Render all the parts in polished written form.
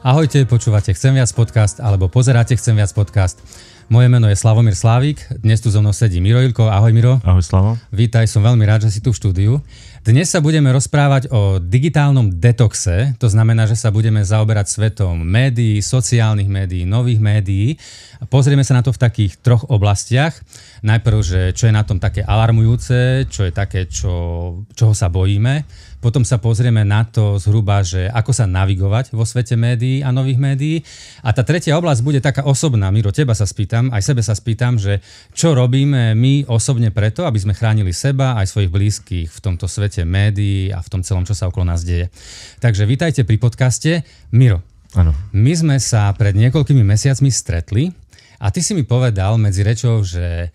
Ahojte, počúvate Chcem viac podcast alebo pozeráte Chcem viac podcast. Moje meno je Slavomír Slávík, dnes tu so mnou sedí Miro Ilko. Ahoj Miro. Ahoj Slavo. Vítaj, som veľmi rád, že si tu v štúdiu. Dnes sa budeme rozprávať o digitálnom detoxe, to znamená, že sa budeme zaoberať svetom médií, sociálnych médií, nových médií. Pozrieme sa na to v takých troch oblastiach. Najprv, že čo je na tom také alarmujúce, čo je také, čoho sa bojíme. Potom sa pozrieme na to zhruba, že ako sa navigovať vo svete médií a nových médií. A tá tretia oblasť bude taká osobná. Miro, teba sa spýtam, aj sebe sa spýtam, že čo robíme my osobne preto, aby sme chránili seba aj svojich blízkych v tomto svete médií a v tom celom, čo sa okolo nás deje. Takže vítajte pri podcaste. Miro, Áno. My sme sa pred niekoľkými mesiacmi stretli a ty si mi povedal medzi rečou, že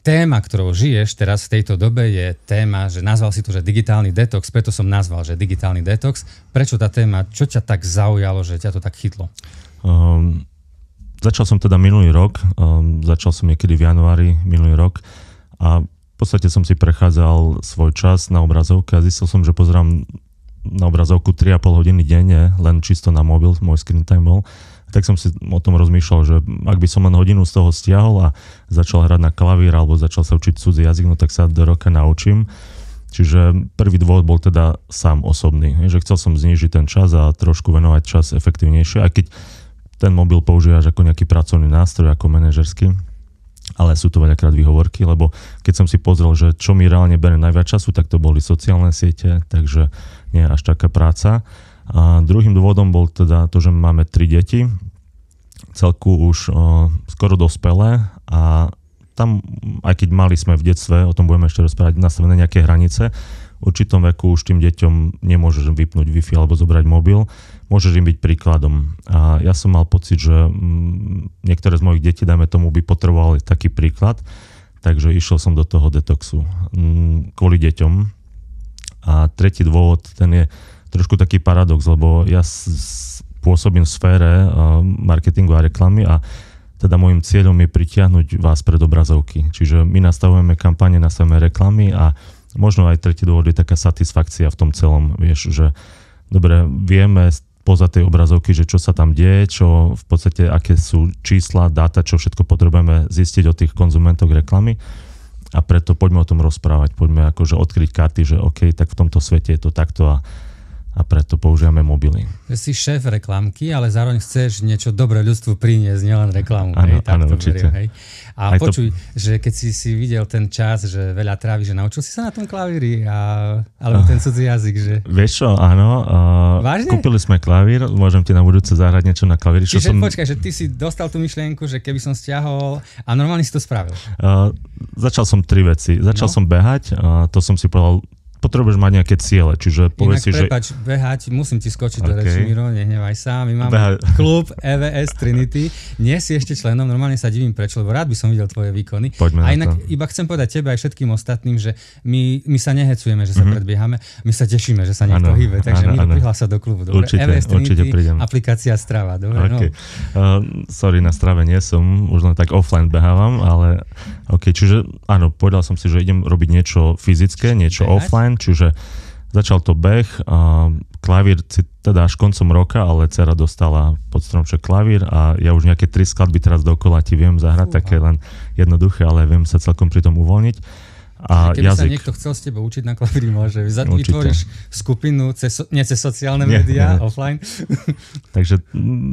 téma, ktorou žiješ teraz v tejto dobe, je téma, že nazval si to, že digitálny detox, preto som nazval, že digitálny detox. Prečo tá téma, čo ťa tak zaujalo, že ťa to tak chytlo? Začal som teda minulý rok, začal som niekedy v januári minulý rok a v podstate som si prechádzal svoj čas na obrazovke a zistil som, že pozerám na obrazovku 3,5 hodiny denne, len čisto na mobil, môj screen time bol. Tak som si o tom rozmýšľal, že ak by som len hodinu z toho stiahol a začal hrať na klavír alebo začal sa učiť cudzí jazyk, no tak sa do roka naučím. Čiže prvý dôvod bol teda sám osobný, že chcel som znížiť ten čas a trošku venovať čas efektívnejšie, aj keď ten mobil používaš ako nejaký pracovný nástroj, ako manažerský, ale sú to veľakrát výhovorky, lebo keď som si pozrel, že čo mi reálne berie najviac času, tak to boli sociálne siete, takže nie až taká práca. A druhým dôvodom bol teda to, že máme 3 deti, celku už skoro dospelé a tam, aj keď mali sme v detstve, o tom budeme ešte rozprávať, nastavené nejaké hranice, v určitom veku už tým deťom nemôžeš vypnúť Wi-Fi alebo zobrať mobil, môžeš im byť príkladom. A ja som mal pocit, že niektoré z mojich detí, dajme tomu, by potrebovali taký príklad, takže išiel som do toho detoxu kvôli deťom. A tretí dôvod, ten je trošku taký paradox, lebo ja pôsobím v sfére marketingu a reklamy a teda môjim cieľom je pritiahnuť vás pred obrazovky. Čiže my nastavujeme kampane, nastavujeme reklamy a možno aj tretí dôvod je taká satisfakcia v tom celom, vieš, že dobre, vieme poza tej obrazovky, že čo sa tam deje, čo v podstate, aké sú čísla, dáta, čo všetko potrebujeme zistiť od tých konzumentov reklamy. A preto poďme o tom rozprávať, poďme akože odkryť karty, že OK, tak v tomto svete je to takto a preto používame mobily. Že si šéf reklamky, ale zároveň chceš niečo dobré ľudstvu priniesť, nielen reklamu. Áno, určite. Beriem, hej. A aj počuj, že keď si videl ten čas, že veľa trávi, že naučil si sa na tom klavíri alebo ten cudzí jazyk, že... Vieš čo, áno. Vážne? Kúpili sme klavír, môžem ti na budúce zahrať niečo na klavíri. Čiže počkaj, že ty si dostal tú myšlienku, že keby som stiahol a normálne si to spravil. Začal som 3 veci. Začal som behať, to som si povedal, potrebuješ mať nejaké ciele, čiže povedz si, že... Prepáč, behať, musím ti skočiť do reči, Miro, nehnevaj sa. My máme klub EVS Trinity, nie si ešte členom, normálne sa divím prečo, lebo rád by som videl tvoje výkony. Poďme a inak iba chcem povedať tebe aj všetkým ostatným, že my sa nehecujeme, že sa predbiehame, my sa tešíme, že sa niekto hýbe, takže Miro, prihlás sa do klubu, dobre? EVS Trinity, aplikácia Strava, dobre? Okay. Sorry, na Strave nie som, už len tak offline behávam, ale OK, čiže áno, povedal som si, že idem robiť niečo fyzické, niečo offline, čiže začal to beh, klavír teda až koncom roka, ale dcera dostala pod stromček klavír a ja už nejaké 3 skladby teraz dokola ti viem zahrať, také len jednoduché, ale viem sa celkom pri tom uvoľniť. A keby sa niekto chcel s tebou učiť na klavíri, môže. Vytvoríš skupinu cez sociálne médiá, offline. Takže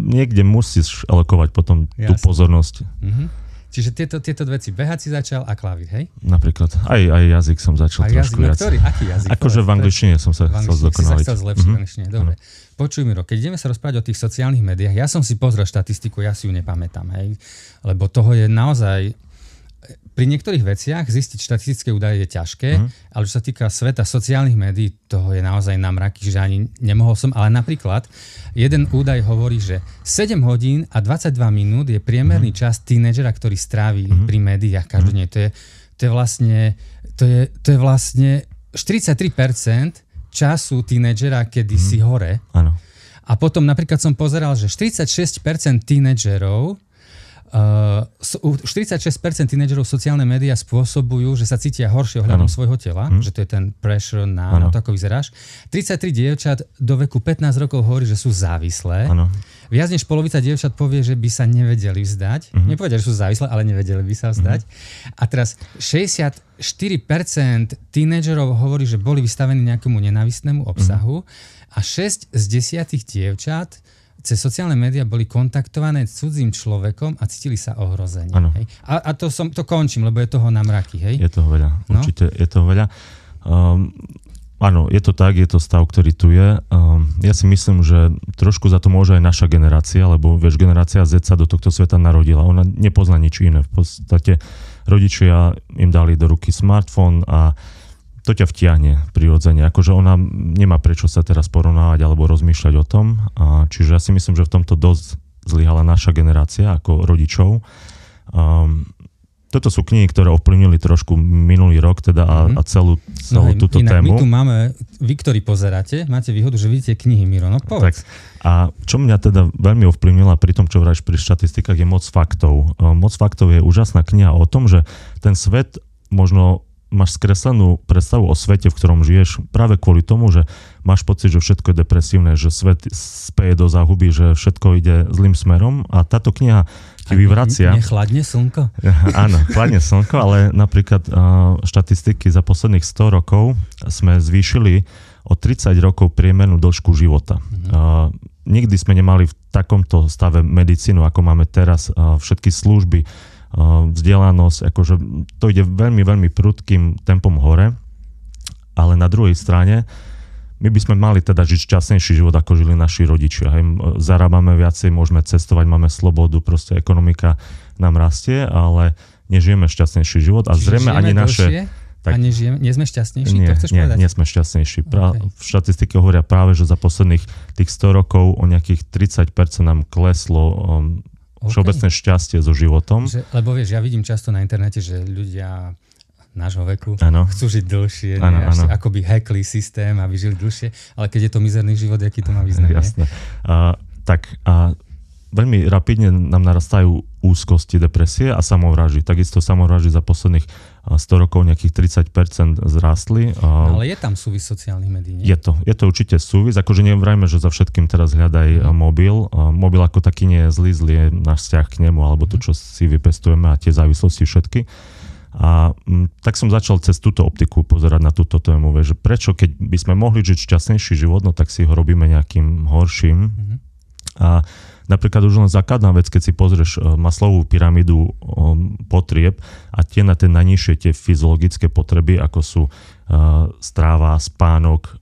niekde musíš alokovať potom tú pozornosť. Čiže tieto veci, behať si začal a klavír, hej? Napríklad. Aj jazyk som začal trošku viac. Ktorý? Aký jazyk? Akože v angličtine som sa chcel zdokonaliť. Si sa chcel zlepšiť v angličtine, dobre. Počuj, Miro, keď ideme sa rozprávať o tých sociálnych médiách, ja som si pozrel štatistiku, ja si ju nepamätám, hej? Lebo toho je naozaj... Pri niektorých veciach zistiť štatistické údaje je ťažké, ale čo sa týka sveta sociálnych médií, toho je naozaj na mraky, že ani nemohol som. Ale napríklad, jeden údaj hovorí, že 7 hodín a 22 minút je priemerný čas tínedžera, ktorý stráví pri médiách každodenne. To je vlastne 43% času tínedžera, kedy si hore. Áno. A potom napríklad som pozeral, že 46% tínedžerov Už 46% tínedžerov sociálne médiá spôsobujú, že sa cítia horšie ohľadom svojho tela, že to je ten pressure na to, ako vyzeráš. 33 dievčat do veku 15 rokov hovorí, že sú závislé. Áno. Viac než polovica dievčat povie, že by sa nevedeli vzdať. Nepovedia, že sú závislé, ale nevedeli by sa vzdať. A teraz 64% tínedžerov hovorí, že boli vystavení nejakému nenávistnému obsahu a 6 z 10 dievčat cez sociálne médiá boli kontaktované s cudzým človekom a cítili sa ohrození. Hej? A to končím, lebo je toho na mraky. Hej? Je toho veľa, určite je toho veľa. Áno, je to tak, je to stav, ktorý tu je. Ja si myslím, že trošku za to môže aj naša generácia, lebo vieš, generácia Z sa do tohto sveta narodila. Ona nepozná nič iné. V podstate rodičia im dali do ruky smartfón a to ťa vtiahne prirodzene. Akože ona nemá prečo sa teraz porovnávať alebo rozmýšľať o tom. Čiže ja si myslím, že v tomto dosť zlyhala naša generácia ako rodičov. Toto sú knihy, ktoré ovplyvnili trošku minulý rok teda a celú túto tému. My tu máme, vy, ktorí pozeráte, máte výhodu, že vidíte knihy, Miro, no povedz. Tak, a čo mňa teda veľmi ovplyvnila pri tom, čo vravíš pri štatistikách, je Moc faktov. Moc faktov je úžasná kniha o tom, že ten svet možno máš skreslenú predstavu o svete, v ktorom žiješ práve kvôli tomu, že máš pocit, že všetko je depresívne, že svet speje do záhuby, že všetko ide zlým smerom a táto kniha ti vyvracia. Nechladne slnko? Áno, chladne slnko, ale napríklad štatistiky za posledných 100 rokov sme zvýšili o 30 rokov priemernú dĺžku života. Nikdy sme nemali v takomto stave medicínu, ako máme teraz, všetky služby, vzdelanosť, akože to ide veľmi, veľmi prudkým tempom hore, ale na druhej strane my by sme mali teda žiť šťastnejší život, ako žili naši rodičia. Zarábame viacej, môžeme cestovať, máme slobodu, proste ekonomika nám rastie, ale nežijeme šťastnejší život a zrejme ani naše... Tak, a nie sme šťastnejší? To chceš povedať? Nie sme šťastnejší. Štatistiky hovoria práve, že za posledných tých 100 rokov o nejakých 30% nám kleslo všeobecné šťastie so životom. Lebo vieš, ja vidím často na internete, že ľudia nášho veku chcú žiť dlhšie, akoby hackli systém, aby žili dlhšie, ale keď je to mizerný život, aký to má význam? Jasné. Veľmi rapidne nám narastajú úzkosti, depresie a samovraždy. Takisto samovraždy za posledných 100 rokov nejakých 30% zrástli. Ale je tam súvis sociálnych médií, nie? Je to určite súvis. Akože nevrajme, že za všetkým teraz hľadaj mobil. Mobil ako taký nie je zlý je náš vzťah k nemu, alebo to, čo si vypestujeme a tie závislosti všetky. A tak som začal cez túto optiku pozerať na túto tému, že prečo, keď by sme mohli žiť šťastnejší život, no tak si ho robíme nejakým horším. A napríklad už len základná vec, keď si pozrieš Maslowovú pyramídu potrieb a tie na tie najnižšie tie fyziologické potreby, ako sú stráva, spánok,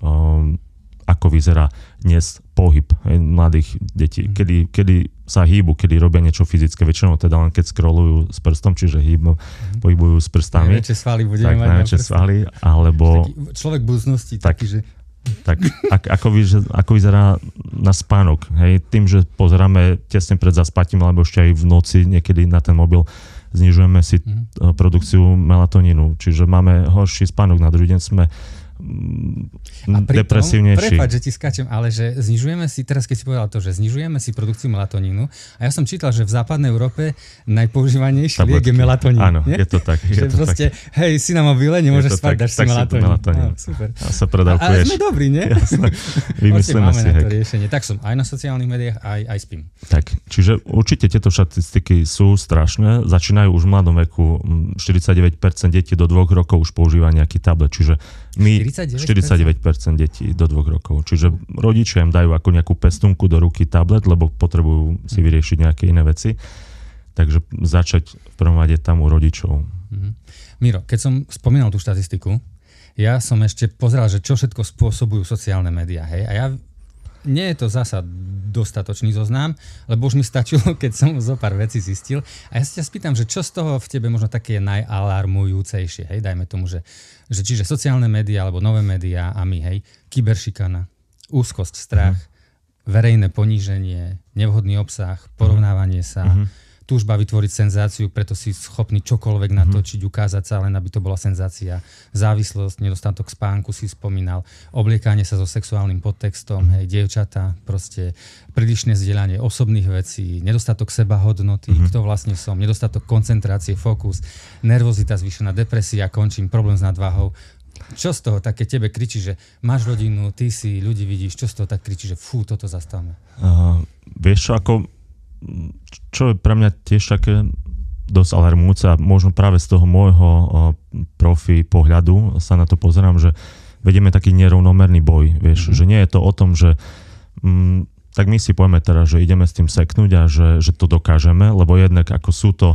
ako vyzerá dnes pohyb mladých detí. Kedy sa hýbu, kedy robia niečo fyzické, väčšinou teda len keď scrollujú s prstom, čiže pohybujú s prstami. Najväčšie svaly budeme mať najväčšie svaly, alebo... Človek budúcnosti taký, že... Tak ako vyzerá na spánok. Hej? Tým, že pozeráme tesne pred zaspatím, alebo ešte aj v noci niekedy na ten mobil, znižujeme si produkciu melatonínu. Čiže máme horší spánok, na druhý deň sme depresívnejší. Prepáč, že ti skáčem, ale že znižujeme si, teraz keď si povedal to, že znižujeme si produkciu melatonínu a ja som čítal, že v západnej Európe najpoužívanejší liek je melatonín. Áno, je to tak. Že proste, hej, si na mobile, nemôžeš spať, dáš si melatonín. Super. A sa predávkuješ. Ale sme dobrí, nie? Jasné. Vymyslíme si na to riešenie. Tak som aj na sociálnych médiách, aj spím. Tak, čiže určite tieto štatistiky sú strašné. Začínajú už v mladom veku. 49% detí do 2 rokov už používa nejaký tablet. Čiže my 49% detí do 2 rokov. Čiže rodičia im dajú ako nejakú pestunku do ruky tablet, lebo potrebujú si vyriešiť nejaké iné veci. Takže začať v prvom rade tam u rodičov. Miro, keď som spomínal tú štatistiku, ja som ešte pozeral, že čo všetko spôsobujú sociálne médiá. Hej? A ja nie je to zasa dostatočný zoznam, lebo už mi stačilo, keď som zo pár vecí zistil. A ja sa ťa spýtam, že čo z toho v tebe možno také najalarmujúcejšie, hej, dajme tomu, že čiže sociálne médiá alebo nové médiá a my, hej, kyberšikana, úzkosť, strach, verejné poníženie, nevhodný obsah, porovnávanie sa, túžba vytvoriť senzáciu, preto si schopný čokoľvek natočiť, ukázať sa, len aby to bola senzácia. Závislosť, nedostatok spánku si spomínal, obliekanie sa so sexuálnym podtextom, hej, dievčatá, proste prílišné zdieľanie osobných vecí, nedostatok sebahodnoty, kto vlastne som, nedostatok koncentrácie, fokus, nervozita, zvýšená depresia, končím, problém s nadváhou. Čo z toho také tebe kričí, že máš rodinu, ty si, ľudí vidíš, čo z toho tak kričí, že fú, toto zastavme? Vieš čo, čo je pre mňa tiež také dosť alarmujúce a možno práve z toho môjho profi pohľadu sa na to pozerám, že vedieme taký nerovnomerný boj, vieš, že nie je to o tom, že tak my si povieme teraz, že ideme s tým seknúť a že to dokážeme, lebo jednak ako sú to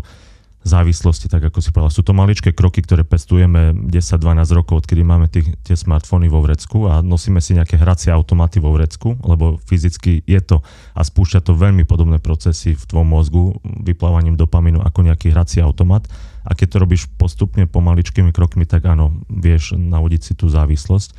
závislosti, tak ako si povedal. Sú to maličké kroky, ktoré pestujeme 10-12 rokov, odkedy máme tie smartfóny vo vrecku a nosíme si nejaké hracie automaty vo vrecku, lebo fyzicky je to a spúšťa to veľmi podobné procesy v tvojom mozgu vyplávaním dopamínu ako nejaký hrací automat. A keď to robíš postupne pomaličkými krokmi, tak áno, vieš navodiť si tú závislosť.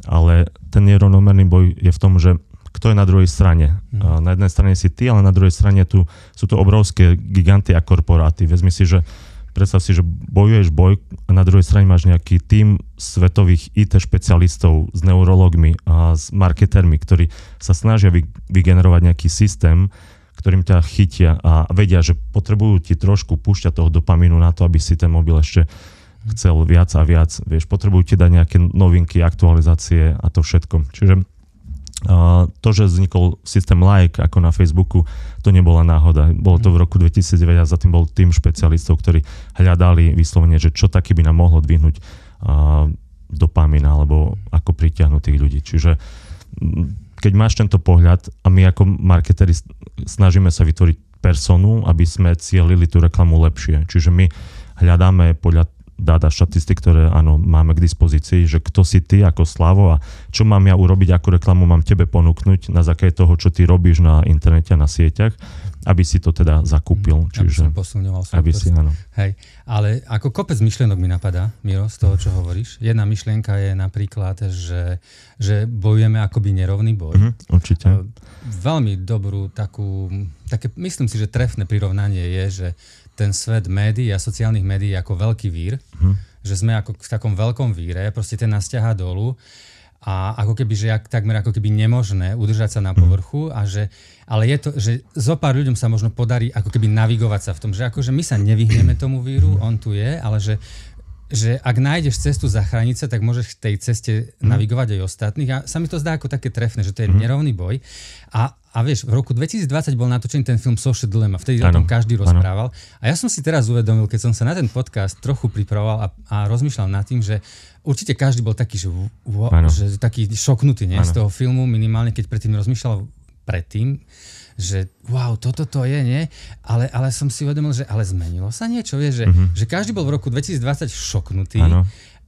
Ale ten nerovnomerný boj je v tom, že kto je na druhej strane. Na jednej strane si ty, ale na druhej strane sú to obrovské giganty a korporáty. Vezmi si, že predstav si, že bojuješ boj a na druhej strane máš nejaký tím svetových IT špecialistov s neurologmi a s marketermi, ktorí sa snažia vygenerovať nejaký systém, ktorým ťa chytia a vedia, že potrebujú ti trošku púšťať toho dopamínu na to, aby si ten mobil ešte chcel viac a viac. Vieš, potrebujú ti dať nejaké novinky, aktualizácie a to všetko. Čiže to, že vznikol systém Like ako na Facebooku, to nebola náhoda. Bolo to v roku 2009 a za tým bol tým špecialistov, ktorí hľadali vyslovene, že čo taký by nám mohlo dvihnúť dopamín alebo ako pritiahnuť tých ľudí. Čiže keď máš tento pohľad a my ako marketeri snažíme sa vytvoriť personu, aby sme cielili tú reklamu lepšie. Čiže my hľadáme podľa dáta štatistik, ktoré áno, máme k dispozícii, že kto si ty ako Slavo a čo mám ja urobiť, akú reklamu mám tebe ponúknuť na základe toho, čo ty robíš na internete a na sieťach, aby si to teda zakúpil. Čiže, aby som posilňoval svoj si, áno. Hej, ale ako kopec myšlienok mi napadá, Miro, z toho, čo hovoríš. Jedna myšlienka je napríklad, že bojujeme akoby nerovný boj. Určite. Veľmi dobrú také, myslím si, že trefné prirovnanie je, že ten svet médií a sociálnych médií je ako veľký vír, že sme ako v takom veľkom víre, proste ten nás ťahá dolu a ako keby, že takmer ako keby nemožné udržať sa na povrchu ale je to, že zo pár ľuďom sa možno podarí ako keby navigovať sa v tom, že akože my sa nevyhneme tomu víru, on tu je, ale že ak nájdeš cestu zachrániť sa, tak môžeš v tej ceste navigovať aj ostatných. A sa mi to zdá ako také trefné, že to je nerovný boj. A vieš, v roku 2020 bol natočený ten film Social Dilemma, vtedy o tom každý rozprával. A ja som si teraz uvedomil, keď som sa na ten podcast trochu pripravoval a rozmýšľal nad tým, že určite každý bol taký, že taký šoknutý z toho filmu, minimálne keď predtým rozmýšľal že wow, toto to je, nie? Ale som si uvedomil, že ale zmenilo sa niečo, vieš, že každý bol v roku 2020 šoknutý,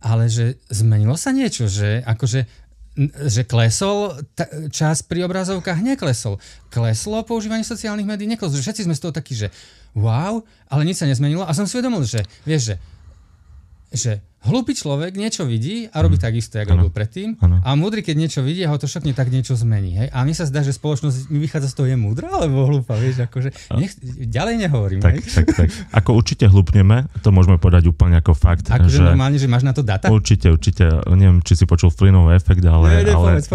ale že zmenilo sa niečo, že akože že klesol čas pri obrazovkách, neklesol. Kleslo používanie sociálnych médií, nekleslo. Všetci sme z toho takí, že wow, ale nič sa nezmenilo. A som si uvedomil, že vieš, že hlúpy človek niečo vidí a robí tak isté, ako robil predtým. A múdry, keď niečo vidí a ho to šokne, tak niečo zmení. Hej? A mne sa zdá, že spoločnosť mi vychádza z toho, je múdra alebo hlúpa, vieš, akože ďalej nehovorím. Tak. Ako určite hlúpneme, to môžeme povedať úplne ako fakt. Akože normálne, že máš na to data? Určite. Neviem, či si počul Flynnov efekt, ale... Povedz.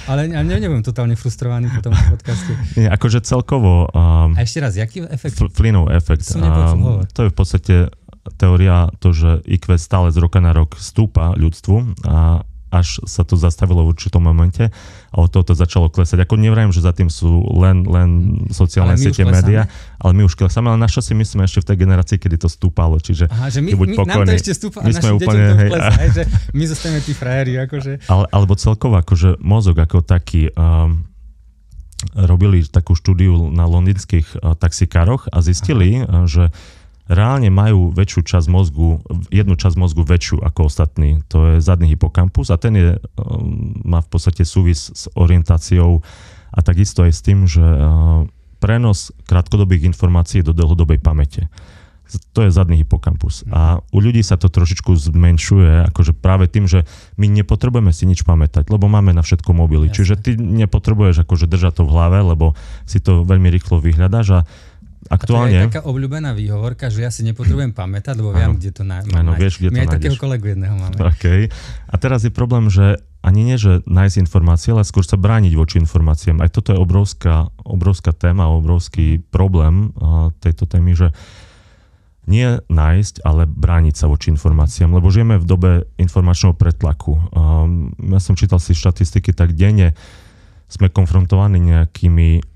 Ale nebudem totálne frustrovaný po tom podcaste. Nie, akože celkovo... A ešte raz, jaký efekt? Flynnov efekt. To je v podstate teória to, že IQ stále z roka na rok stúpa ľudstvu a až sa to zastavilo v určitom momente a od toho to začalo klesať. Ako nevrajím, že za tým sú len sociálne siete, médiá, ale my už klesáme, ale naša si myslíme ešte v tej generácii, kedy to stúpalo. Čiže že nám to ešte stúpa a našim deťom to klesá, že my zostaneme tí frajeri. Akože. Alebo celkovo, akože mozog ako taký... robili takú štúdiu na londýnskych taxikároch a zistili, že reálne majú väčšiu časť mozgu, jednu časť mozgu väčšiu ako ostatní. To je zadný hypokampus a ten má v podstate súvis s orientáciou a takisto aj s tým, že prenos krátkodobých informácií do dlhodobej pamäte. To je zadný hypokampus. A u ľudí sa to trošičku zmenšuje, akože práve tým, že my nepotrebujeme si nič pamätať, lebo máme na všetko mobily. Jasne. Čiže ty nepotrebuješ akože držať to v hlave, lebo si to veľmi rýchlo vyhľadáš a aktuálne... A to je taká obľúbená výhovorka, že ja si nepotrebujem pamätať, lebo viem, kde to mám nájsť. Vieš, kde to My aj nájdeš. takého kolegu jedného máme. Okay. A teraz je problém, že ani nie, že nájsť informácie, ale skôr sa brániť voči informáciám. Aj toto je obrovská téma, obrovský problém tejto témy, že nie nájsť, ale brániť sa voči informáciám, lebo žijeme v dobe informačného pretlaku. Ja som čítal si štatistiky, tak denne sme konfrontovaní nejakými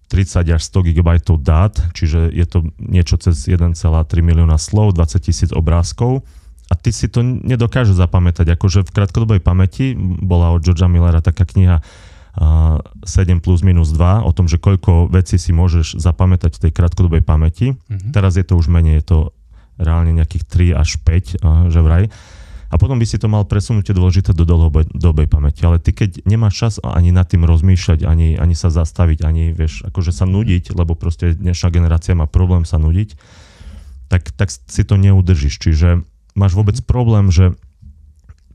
30 až 100 GB dát, čiže je to niečo cez 1,3 milióna slov, 20 000 obrázkov a ty si to nedokáže zapamätať. Akože v krátkodobej pamäti bola od Georgea Millera taká kniha 7 plus minus 2 o tom, že koľko vecí si môžeš zapamätať v tej krátkodobej pamäti. Teraz je to už menej, je to reálne nejakých 3 až 5, že vraj. A potom by si to mal presunúť dôležité do dlhodobej pamäti. Ale ty, keď nemáš čas ani nad tým rozmýšľať, ani sa zastaviť, ani vieš, akože sa nudiť, lebo proste dnešná generácia má problém sa nudiť, tak si to neudržíš. Čiže máš vôbec problém, že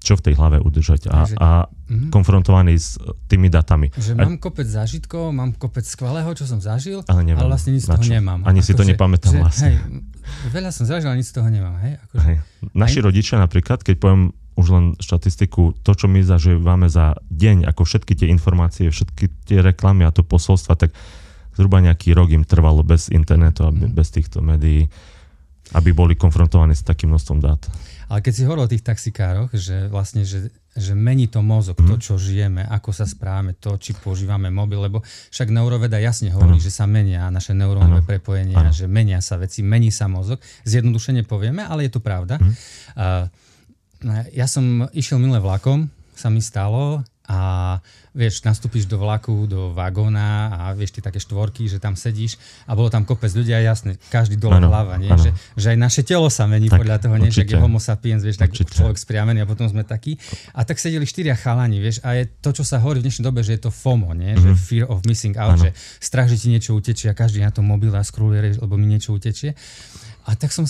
čo v tej hlave udržať a konfrontovaný s tými datami. Že mám kopec zážitkov, mám kopec skvelého, čo som zažil, ale vlastne nic z toho nemám. Ani si to nepamätám vlastne. Veľa som zažil, ale nic z toho nemám. Naši rodičia napríklad, keď poviem už len štatistiku, to, čo my zažívame za deň, ako všetky tie informácie, všetky tie reklamy a to posolstva, tak zhruba nejaký rok im trvalo bez internetu a bez týchto médií, aby boli konfrontovaní s takým množstvom dát. Ale keď si hovoril o tých taxikároch, že vlastne, že mení to mozog, to, čo žijeme, ako sa správame, to, či používame mobil, lebo však neuroveda jasne hovorí, že sa menia naše neurónové prepojenia, že menia sa veci, mení sa mozog. Zjednodušene povieme, ale je to pravda. Ja som išiel minulé vlakom, sa mi stalo a vieš, nastúpiš do vlaku, do vagóna a vieš, tie také štvorky, že tam sedíš a bolo tam kopec ľudí a jasne, každý dole hlava, nie? Že aj naše telo sa mení tak, podľa toho, nie? Že je homo sapiens, vieš, tak človek spriamený a potom sme takí. A tak sedeli 4 chalani, vieš, a je to, čo sa hovorí v dnešnej dobe, že je to FOMO, nie? Že fear of missing out, že strach, že ti niečo utečie a každý na tom mobile a scrolluje, lebo mi niečo utečie. A tak som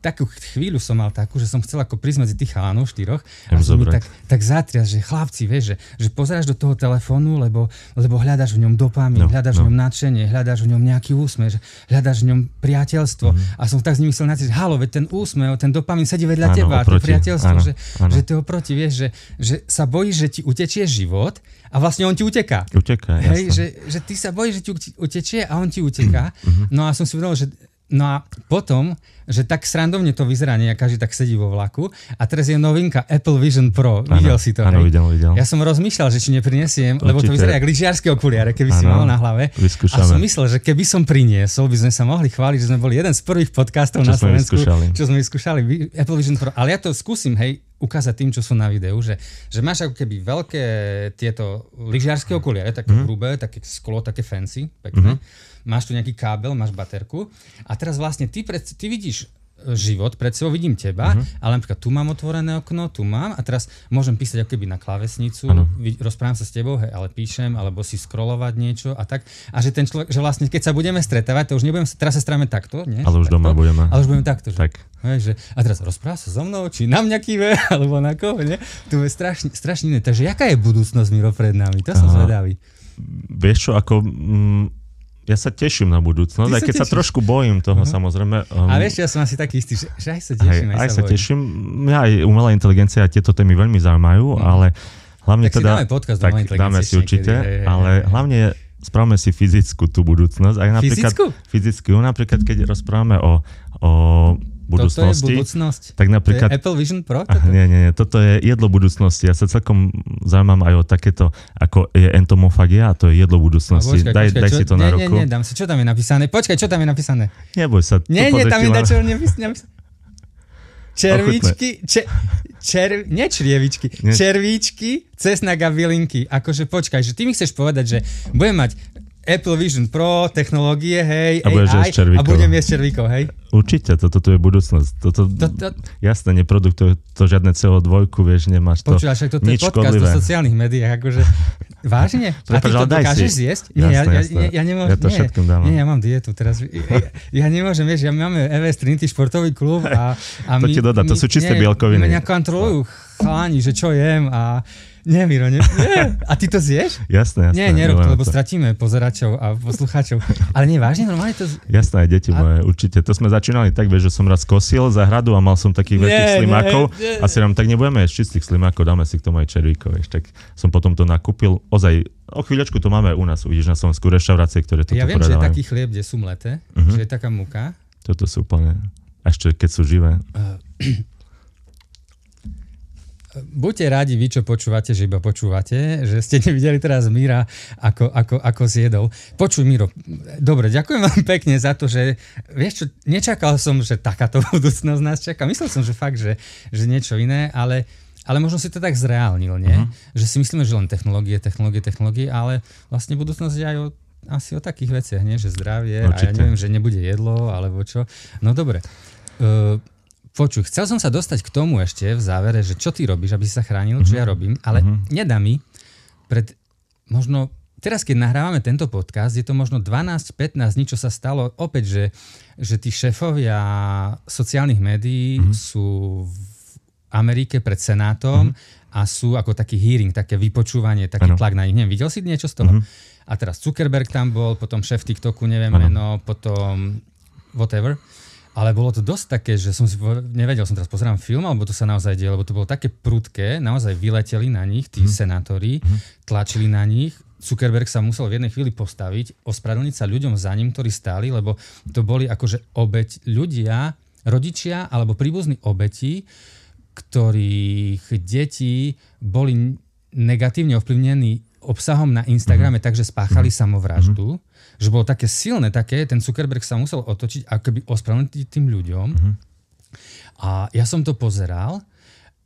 takú chvíľu som mal takú, že som chcel ako prísť medzi tých chalanov 4 a som mi tak zatriasť, že chlapci, vieš, že pozeráš do toho telefónu, lebo hľadaš v ňom dopamín, hľadaš v ňom nadšenie, hľadaš v ňom nejaký úsmev, hľadaš v ňom priateľstvo a že tak s nimi chcel natriasť, halo, veď ten úsmev, ten dopamín sedí vedľa teba, to priateľstvo, že to je oproti, vieš, že sa bojíš, že ti utečie život a vlastne on ti uteká. Hej, že ty sa bojíš, že ti utečie a on ti uteká. No a som si uvedomil, že no a potom, že tak srandovne to vyzerá, každý tak sedí vo vlaku a teraz je novinka Apple Vision Pro. Videl si to? Áno, videl. Ja som rozmýšľal, že či neprinesiem, lebo to vyzerá jak lyžiarske okuliare, keby si mal na hlave. Vyskúšame. A som myslel, že keby som priniesol, by sme sa mohli chváliť, že sme boli jeden z prvých podcastov na Slovensku, čo sme vyskúšali Apple Vision Pro. Ale ja to skúsim, ukázať tým, čo sú na videu, že máš ako keby veľké tieto lyžiarske okuliare, také hrubé, také sklo, také fancy, pekné. Máš tu nejaký kábel, máš baterku a teraz vlastne ty vidíš život, pred sebou vidím teba, ale napríklad tu mám otvorené okno, tu mám a teraz môžem písať ako keby na klávesnicu, rozprávam sa s tebou, ale píšem, alebo si scrollovať niečo a tak. A že ten človek, že vlastne keď sa budeme stretávať, to už nebudeme, teraz sa stretávame takto, nie? Ale už takto, doma budeme. Ale už budeme takto, že? Tak. A teraz rozpráva sa so mnou, či na mňa kýve, alebo na koho, nie? Tu je strašne iné. Takže jaká je budúcnosť, Miro, pred nami? To som zvedavý. Vieš čo, ako... Ja sa teším na budúcnosť, aj keď sa trošku bojím toho, samozrejme. A vieš, ja som asi taký istý, že aj sa teším, aj sa bojím. Teším. Mňa aj umelá inteligencia a tieto témy veľmi zaujímajú, ale hlavne tak teda... Tak si dáme podcast do umelej inteligencie. Dáme si určite, ale hlavne správame si fyzickú tú budúcnosť. Aj napríklad, fyzickú? Napríklad, keď rozprávame o budúcnosti. Toto je budúcnosť? Tak napríklad, to je Apple Vision Pro? Nie, toto je jedlo budúcnosti. Ja sa celkom zaujímam aj o takéto, ako je entomofagia, a to je jedlo budúcnosti. Daj si to na ruku. Nie, dám si. Čo tam je napísané? Počkaj, čo tam je napísané? Neboj sa. Nie, tam je dačo napísané. Červíčky, červíčky, cesnak a bylinky. Akože počkaj, že ty mi chceš povedať, že budem mať Apple Vision Pro, technológie, hej, AI, a budem jesť červíkov, hej? Určite, toto je budúcnosť. Jasné, neprodukuje to žiadne CO2, vieš, nemáš to. Počúvaš, však toto je podcast škodlivé. do sociálnych médiách, akože vážne? A ty to dokážeš zjesť? Nie, ja nemôžem, ja to všetkým dávam. Nie, ja mám dietu teraz. Ja nemôžem, vieš, máme EVS Trinity športový klub a to ti dodá, to sú čisté bielkoviny. Mňa kontrolujú chalani, že čo jem a nie, Miro, nie. A ty to zješ? Jasné. Nie, nerob to, lebo stratíme pozeračov a poslucháčov. Ale nie, vážne, normálne to... Jasné, aj deti moje, určite. To sme začínali tak, vieš, že som raz kosil záhradu a mal som takých veľkých slimákov a si nám tak nebudeme jesť čistých slimákov, dáme si k tomu aj červíkov, vieš. Tak som potom to nakúpil. Ozaj, o chvíľočku to máme u nás, uvidíš na Slovensku reštaurácie, ktoré toto predávajú. Ja viem, predávajú. že je taký chlieb, kde sú mleté, že je taká múka. Toto sú úplne, ešte keď sú živé. Buďte rádi vy, čo počúvate, že iba počúvate, že ste nevideli teraz Míra, ako zjedol. Počuj, Miro, dobre, ďakujem vám pekne za to, že vieš čo, nečakal som, že takáto budúcnosť nás čaká. Myslel som, že fakt, že niečo iné, ale možno si to tak zreálnil, nie? Že si myslíme, že len technológie, ale vlastne budúcnosť je aj asi o takých veciach, nie? Že zdravie. Určite. A ja neviem, že nebude jedlo, alebo čo. No dobre. Počuj, chcel som sa dostať k tomu ešte v závere, že čo ty robíš, aby si sa chránil, čo ja robím, ale nedá mi možno, teraz keď nahrávame tento podcast, je to možno 12-15 dní, čo sa stalo opäť, že tí šéfovia sociálnych médií sú v Amerike pred Senátom a sú ako taký hearing, také vypočúvanie, taký tlak na nich. Neviem, videl si niečo z toho? A teraz Zuckerberg tam bol, potom šéf TikToku, neviem meno, potom whatever. Ale bolo to dosť také, že som si nevedel, som teraz pozerám film, alebo to sa naozaj deje, lebo to bolo také prudké, naozaj vyleteli na nich, tí senátori, tlačili na nich. Zuckerberg sa musel v jednej chvíli postaviť, ospravedlniť sa ľuďom za ním, ktorí stáli, lebo to boli akože ľudia, rodičia alebo príbuzní obeti, ktorých deti boli negatívne ovplyvnení obsahom na Instagrame, takže spáchali samovraždu. Že bolo také silné, ten Zuckerberg sa musel otočiť a keby ospravedlniť tým ľuďom. A ja som to pozeral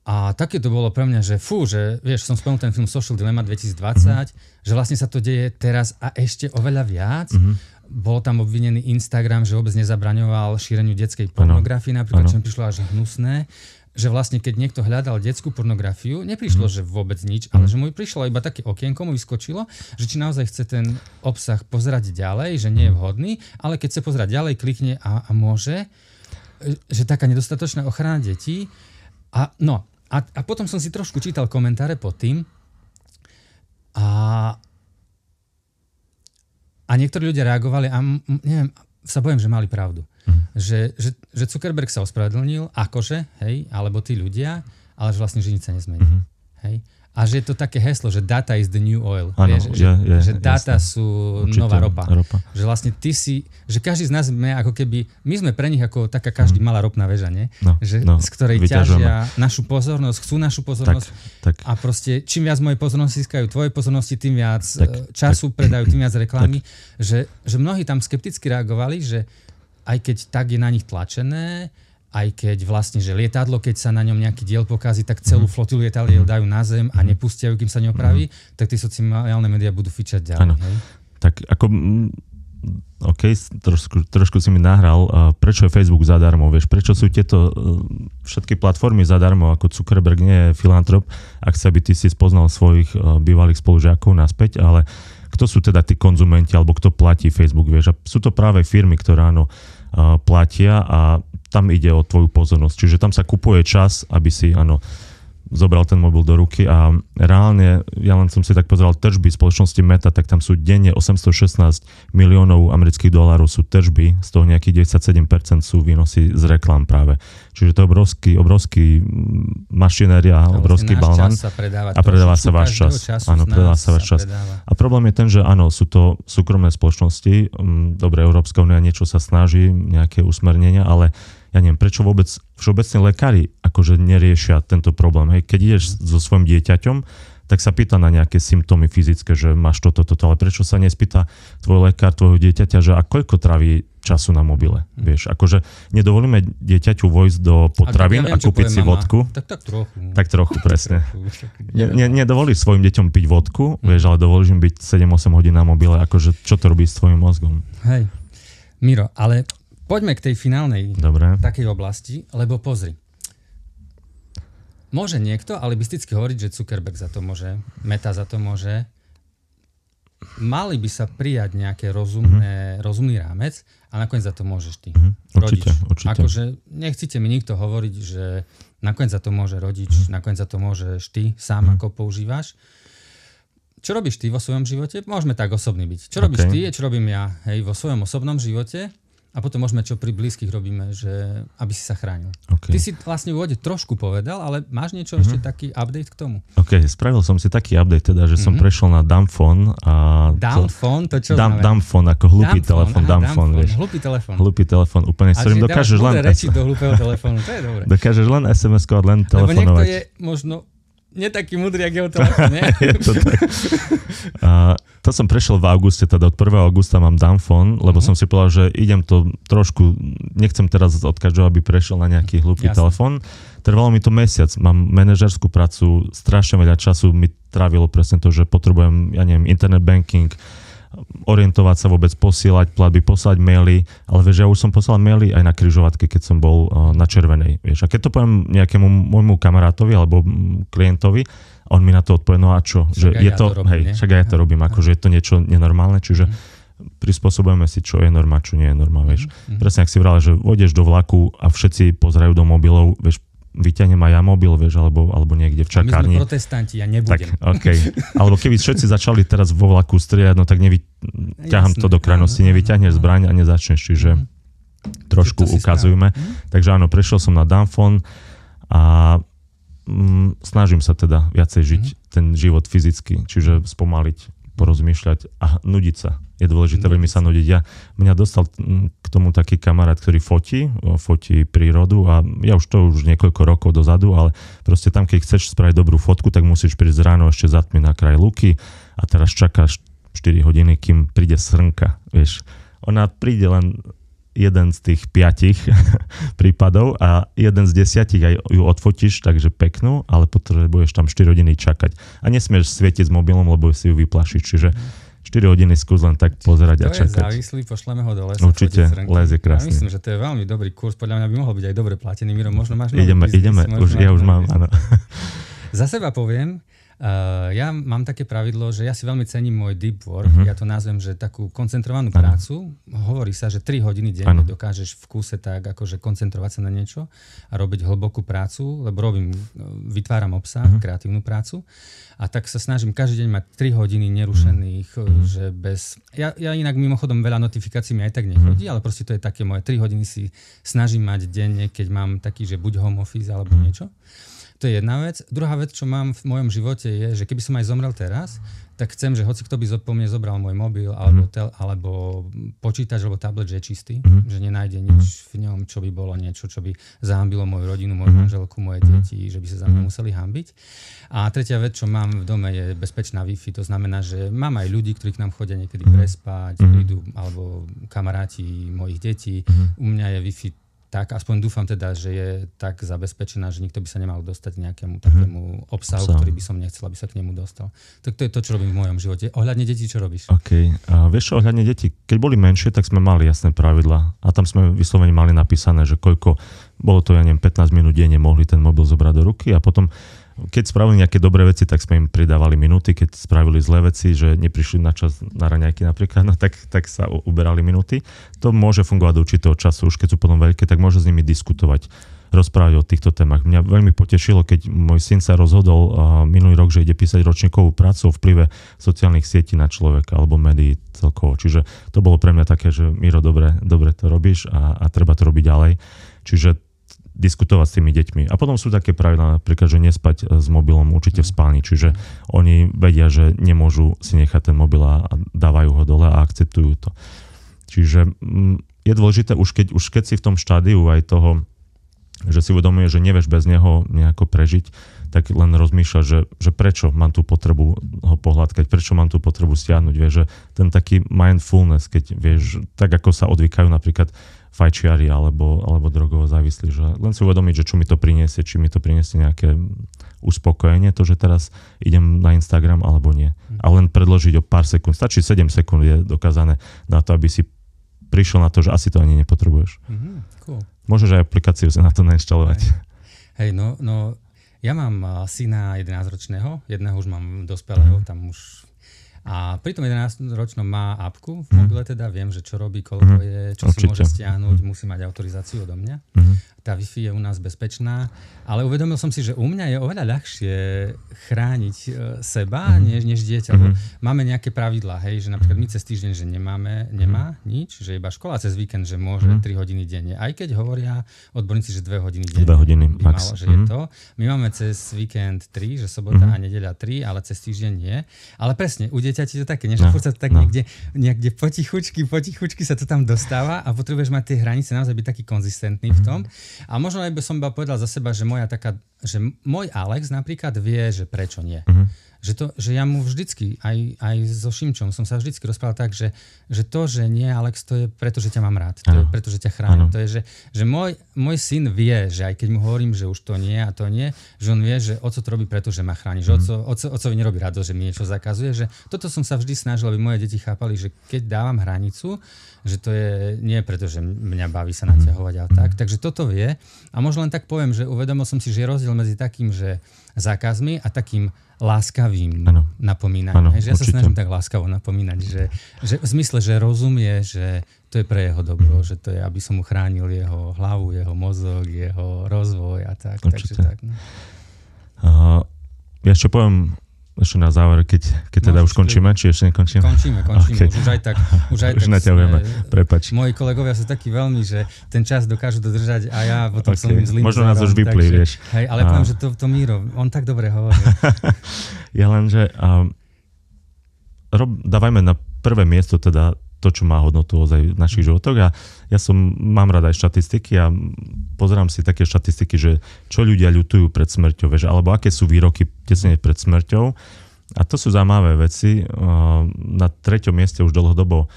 a také to bolo pre mňa, že že vieš, som spomenul ten film Social Dilemma 2020, že vlastne sa to deje teraz a ešte oveľa viac. Bol tam obvinený Instagram, že vôbec nezabraňoval šíreniu detskej pornografie, napríklad, čo mi prišlo až hnusné. Že vlastne keď niekto hľadal detskú pornografiu, neprišlo, že vôbec nič, ale že mu prišlo iba také okienko, mu vyskočilo, že či naozaj chce ten obsah pozerať ďalej, že nie je vhodný, ale keď chce pozerať ďalej, klikne a môže, že taká nedostatočná ochrana detí. A potom som si trošku čítal komentáre pod tým a niektorí ľudia reagovali a neviem, sa bojím, že mali pravdu. Že Zuckerberg sa ospravedlnil, akože, hej, alebo tí ľudia, ale že vlastne že nič sa nezmení. Hej. A že je to také heslo, že data is the new oil. Ano, že data sú určite, nová ropa. Že vlastne že každý z nás sme ako keby, my sme pre nich ako taká každý malá ropná väža, nie? Z ktorej ťažia našu pozornosť, chcú našu pozornosť tak. A proste čím viac mojej pozornosti získajú tvoje pozornosti, tým viac času predajú, tým viac reklamy. Že mnohí tam skepticky reagovali, že aj keď tak je na nich tlačené, aj keď vlastne, že lietadlo, keď sa na ňom nejaký diel pokazí, tak celú flotilu lietadiel dajú na zem a nepustia ju, kým sa neopraví, tak tie sociálne médiá budú fičať ďalej. Tak ako, trošku si mi nahral, prečo je Facebook zadarmo, vieš, prečo sú tieto všetky platformy zadarmo, ako Zuckerberg nie je filantrop, ak chce, aby ty si spoznal svojich bývalých spolužiakov naspäť, ale kto sú teda tí konzumenti, alebo kto platí Facebook, vieš, a sú to práve firmy, ktoré platia a tam ide o tvoju pozornosť. Čiže tam sa kupuje čas, aby si zobral ten mobil do ruky a reálne, ja len som si tak pozeral tržby spoločnosti Meta, tak tam sú denne 816 miliónov amerických dolárov sú tržby, z toho nejakých 97% sú výnosy z reklám práve. Čiže to je obrovský mašinéria, obrovský balvan a predáva sa váš čas. Áno, predáva sa váš čas. A problém je ten, že áno, sú to súkromné spoločnosti, dobre, Európska únia niečo sa snaží, nejaké usmernenia, ale ja neviem, prečo vôbec všeobecne lekári akože neriešia tento problém. Hej, keď ideš so svojím dieťaťom, tak sa pýta na nejaké symptómy fyzické, že máš toto, ale prečo sa nespýta tvoj lekár, tvojho dieťaťa, že a koľko traví času na mobile, vieš, akože nedovolíme dieťaťu vojsť do potravín a kúpiť si vodku. Tak trochu. Tak trochu, presne. Nedovolíš svojim deťom piť vodku, vieš, ale dovolíš im byť 7-8 hodín na mobile, akože čo to robí s tvojim mozgom? Hej, Miro, ale Poďme k tej finálnej takej oblasti, lebo pozri. Môže niekto alibisticky hovoriť, že Zuckerberg za to môže, Meta za to môže. Mali by sa prijať nejaké rozumný rámec a nakoniec za to môžeš ty, rodič. Určite. Akože nechcete mi nikto hovoriť, že nakoniec za to môže rodič, nakoniec za to môžeš ty sám, ako používaš. Čo robíš ty vo svojom živote? Môžeme tak osobný byť. Čo robíš ty, čo robím ja, hej, vo svojom osobnom živote? A potom môžeme, čo pri blízkych robíme, že aby si sa chránil. Okay. Ty si vlastne v úvode trošku povedal, ale máš niečo ešte taký update k tomu? OK, spravil som si taký update teda, že som prešiel na Dumbphone. Dumbphone? To čo znamená? Dumbphone, ako hlupý telefón. Dumbphone, vieš. Hlupý telefón, úplne, s ktorým dokážeš len... reči do hlupého telefónu, to je dobré. Dokážeš len SMS-kovať, len telefonovať. Lebo niekto je možno netaký múdry, jak jeho telefón, nie? Je to tak. To som prešiel v auguste, teda od 1. augusta mám Dumbphone, lebo som si povedal, že idem to trošku, nechcem teraz od každého, aby prešiel na nejaký hlupý telefón. Trvalo mi to mesiac, mám manažerskú prácu, strašne veľa času mi trávilo presne to, že potrebujem, internet banking, orientovať sa vôbec, posielať platby, poslať maily, ale vieš, ja už som poslal maily aj na križovatke, keď som bol na červenej, vieš. A keď to poviem nejakému môjmu kamarátovi alebo klientovi, on mi na to odpovie, no a čo? Že je to, však aj ja to robím, akože je to niečo nenormálne, čiže prispôsobujeme si, čo je norma, čo nie je norma, vieš. Presne, ak si vrala, že vôjdeš do vlaku a všetci pozerajú do mobilov, vieš, vyťahnem aj ja mobil, vieš, alebo niekde v čakárni. My sme protestanti, ja nebudem. Tak, okay. Alebo keby všetci začali teraz vo vlaku strieľať, no tak ťahám to do krajnosti, nevyťahneš zbraň a nezačneš, čiže trošku ukazujme. Takže áno, prešiel som na Dumbphone a snažím sa teda viacej žiť ten život fyzicky, čiže spomaliť, porozmýšľať a nudiť sa. Je dôležité veľmi sa nudiť. Mňa dostal k tomu taký kamarát, ktorý fotí prírodu a ja už to niekoľko rokov dozadu, ale proste tam, keď chceš spraviť dobrú fotku, tak musíš prísť ráno ešte za tmy na kraj luky a teraz čakáš 4 hodiny, kým príde srnka, vieš. Ona príde len jeden z tých 5 prípadov a jeden z 10 aj ju odfotíš, takže peknú, ale potrebuješ tam 4 hodiny čakať. A nesmieš svietiť s mobilom, lebo si ju vyplašiť. Čiže 4 hodiny skús len tak pozerať a čakať. To je závislý, pošleme ho do lesa. Určite, les je krásny. Ja myslím, že to je veľmi dobrý kurz, podľa mňa by mohol byť aj dobre platený. Miro, možno máš nový Ideme, ja už mám, áno. Za seba poviem, ja mám také pravidlo, že ja si veľmi cením môj deep work, ja to nazvem, že takú koncentrovanú prácu. Hovorí sa, že 3 hodiny denne dokážeš v kúse tak akože koncentrovať sa na niečo a robiť hlbokú prácu, lebo vytváram obsah, kreatívnu prácu a tak sa snažím každý deň mať 3 hodiny nerušených, že bez... Ja inak mimochodom veľa notifikácií mi aj tak nechodí, ale proste to je také moje 3 hodiny si snažím mať denne, keď mám taký, že buď home office alebo niečo. To je jedna vec. Druhá vec, čo mám v mojom živote je, že keby som aj zomrel teraz, tak chcem, že hoci kto by po mne zobral môj mobil alebo počítač alebo tablet, že je čistý, že nenájde nič v ňom, čo by bolo niečo, čo by zahambilo moju rodinu, moju manželku, moje deti, že by sa za mňa museli hanbiť. A tretia vec, čo mám v dome, je bezpečná Wi-Fi. To znamená, že mám aj ľudí, ktorí k nám chodia niekedy prespať, prídu, alebo kamaráti mojich detí. U mňa je Wi-Fi tak, aspoň dúfam teda, že je tak zabezpečená, že nikto by sa nemal dostať nejakému takému obsahu, ktorý by som nechcel, aby sa k nemu dostal. Tak to je to, čo robím v mojom živote. Ohľadne detí, čo robíš? OK. Vieš čo, ohľadne detí, keď boli menšie, tak sme mali jasné pravidlá a tam sme vyslovene mali napísané, že koľko, bolo to, 15 minút denne mohli ten mobil zobrať do ruky a potom keď spravili nejaké dobré veci, tak sme im pridávali minúty, keď spravili zlé veci, že neprišli na čas na raňajky napríklad, no tak sa uberali minúty. To môže fungovať do určitého času, už keď sú potom veľké, tak môže s nimi diskutovať, rozprávať o týchto témach. Mňa veľmi potešilo, keď môj syn sa rozhodol minulý rok, že ide písať ročníkovú prácu o vplyve sociálnych sietí na človeka alebo médií celkovo. Čiže to bolo pre mňa také, že Miro, dobre to robíš a treba to robiť ďalej. Čiže diskutovať s tými deťmi. A potom sú také pravidlá, napríklad, že nespať s mobilom určite v spálni. Čiže oni vedia, že nemôžu si nechať ten mobil a dávajú ho dole a akceptujú to. Čiže je dôležité, už keď si v tom štádiu aj toho, že si uvedomuje, že nevieš bez neho nejako prežiť, tak len rozmýšľa, že prečo mám tú potrebu ho pohľadkať, prečo mám tú potrebu stiahnuť. Vieš, že ten taký mindfulness, keď vieš, tak ako sa odvykajú napríklad fajčiari alebo drogovo závislí, že len si uvedomiť, že čo mi to priniesie, či mi to priniesie nejaké uspokojenie, to, že teraz idem na Instagram alebo nie. A len predložiť o pár sekúnd, stačí 7 sekúnd, je dokázané na to, aby si prišiel na to, že asi to ani nepotrebuješ. Cool. Môžeš aj aplikáciu sa na to nainštalovať. Hej, no ja mám syna 11-ročného, jedného už mám dospelého, tam už... A pri tom 11-ročnom má apku v mobile, teda viem, že čo robí, koľko je, čo si môže stiahnuť, musí mať autorizáciu odo mňa. Tá Wi-Fi je u nás bezpečná, ale uvedomil som si, že u mňa je oveľa ľahšie chrániť seba, než dieťa. Lebo máme nejaké pravidlá, hej, že napríklad my cez týždeň, že nemá nič, že iba škola cez víkend, že môže 3 hodiny denne. Aj keď hovoria odborníci, že 2 hodiny denne. 2 hodiny by malo, že je to. My máme cez víkend 3, že sobota a nedeľa 3, ale cez týždeň nie. Ale presne, u dieťa ti to také, že furt sa to tak niekde potichučky sa to tam dostáva a potrebuješ mať tie hranice, naozaj byť taký konzistentný v tom. A možno aj by som povedal za seba, že môj Alex napríklad vie, že prečo nie. Že ja mu vždycky, aj so Šimčom som sa vždycky rozprával tak, že to, že nie, Alex, to je preto, že ťa mám rád. To je preto, že ťa chránim. To je, že môj syn vie, že aj keď mu hovorím, že už to nie a to nie, že on vie, že oco to robí preto, že ma chráni. Že ocovi nerobí radosť, že mi niečo zakazuje. Že toto som sa vždy snažil, aby moje deti chápali, že keď dávam hranicu, že to je nie preto, že mňa baví sa naťahovať a tak. Takže toto vie. A možno len tak poviem, že uvedomil som si, že je rozdiel medzi takým, že zákazmi a takým láskavým napomínaním. Že ja sa snažím tak láskavo napomínať, že v zmysle, že rozumie, že to je pre jeho dobro, že to je, aby som mu chránil jeho hlavu, jeho mozog, jeho rozvoj a tak. Takže tak. Ja ešte poviem na záver, keď teda už končíme, či ešte nekončíme? Končíme. Okay. Už aj tak naťahujeme, prepáč. Moji kolegovia sú takí veľmi, že ten čas dokážu dodržať a ja potom som im zlým možno nás už vyplí, vieš. Hej, ale poviem, že to Míro, on tak dobre hovorí. Ja len, že dávajme na prvé miesto teda to, čo má hodnotu ozaj v našich životoch a mám rád aj štatistiky a pozerám si také štatistiky, že čo ľudia ľutujú pred smrťou, vieš, alebo aké sú výroky tesne pred smrťou a to sú zaujímavé veci. Na 3. mieste už dlhodobo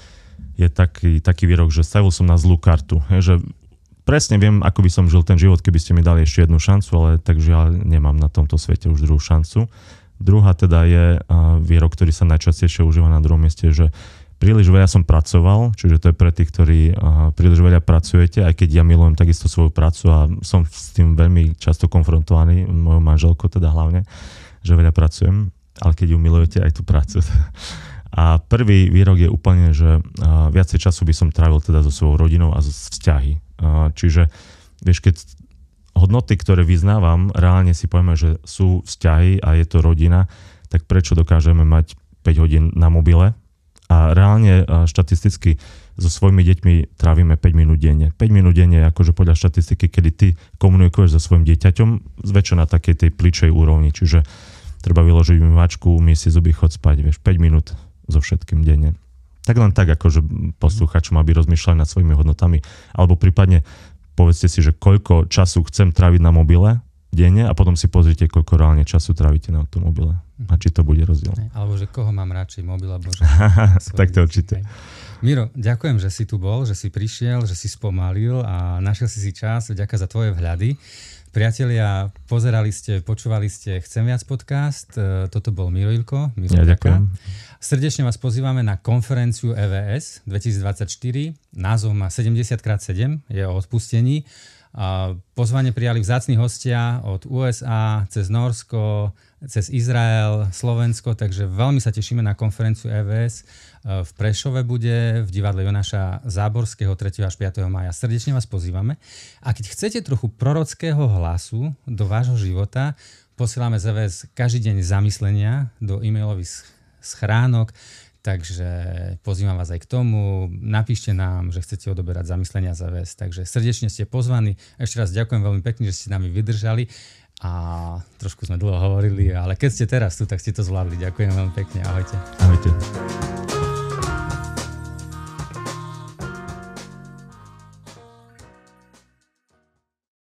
je taký výrok, že stavil som na zlú kartu, že presne viem, ako by som žil ten život, keby ste mi dali ešte jednu šancu, ale takže nemám na tomto svete už druhú šancu. Druhá teda je výrok, ktorý sa najčastejšie užíva na druhom mieste, že príliš veľa som pracoval, čiže to je pre tých, ktorí príliš veľa pracujete, aj keď ja milujem takisto svoju prácu a som s tým veľmi často konfrontovaný, mojou manželkou teda hlavne, že veľa pracujem, ale keď ju milujete, aj tú prácu. A prvý výrok je úplne, že viacej času by som trávil teda so svojou rodinou a so vzťahy. Čiže vieš, keď hodnoty, ktoré vyznávam, reálne si povieme, že sú vzťahy a je to rodina, tak prečo dokážeme mať 5 hodín na mobile? A reálne štatisticky so svojimi deťmi trávime 5 minút denne. 5 minút denne je akože podľa štatistiky, kedy ty komunikuješ so svojím dieťaťom zväčša na takej tej pličej úrovni. Čiže treba vyložiť umývačku, umyť si zuby, chod spať, vieš, 5 minút so všetkým denne. Tak len tak, akože poslucháčom, aby rozmýšľali nad svojimi hodnotami. Alebo prípadne povedzte si, že koľko času chcem tráviť na mobile denne a potom si pozrite, koľko reálne času trávite na automobile. A či to bude rozdiel. Alebo že koho mám radšej, mobil alebo že... Tak to určite. Miro, ďakujem, že si tu bol, že si prišiel, že si spomalil a našiel si čas. Vďaka za tvoje vhľady. Priatelia, pozerali ste, počúvali ste Chcem viac podcast. Toto bol Miro Ilko. Ja ďakujem. Srdečne vás pozývame na konferenciu EVS 2024. Názov má 70x7, je o odpustení. Pozvanie prijali vzácni hostia od USA, cez Nórsko, cez Izrael, Slovensko, takže veľmi sa tešíme na konferenciu EVS. V Prešove bude, v divadle Jonáša Záborského 3. až 5. mája. Srdečne vás pozývame. A keď chcete trochu prorockého hlasu do vášho života, posielame z EVS každý deň zamyslenia do e-mailových schránok. Takže pozývam vás aj k tomu, napíšte nám, že chcete odoberať zamyslenia za VES. Takže srdečne ste pozvaní. Ešte raz ďakujem veľmi pekne, že ste nami vydržali a trošku sme dlho hovorili, ale keď ste teraz tu, tak ste to zvládli. Ďakujem veľmi pekne. Ahojte. Ahojte.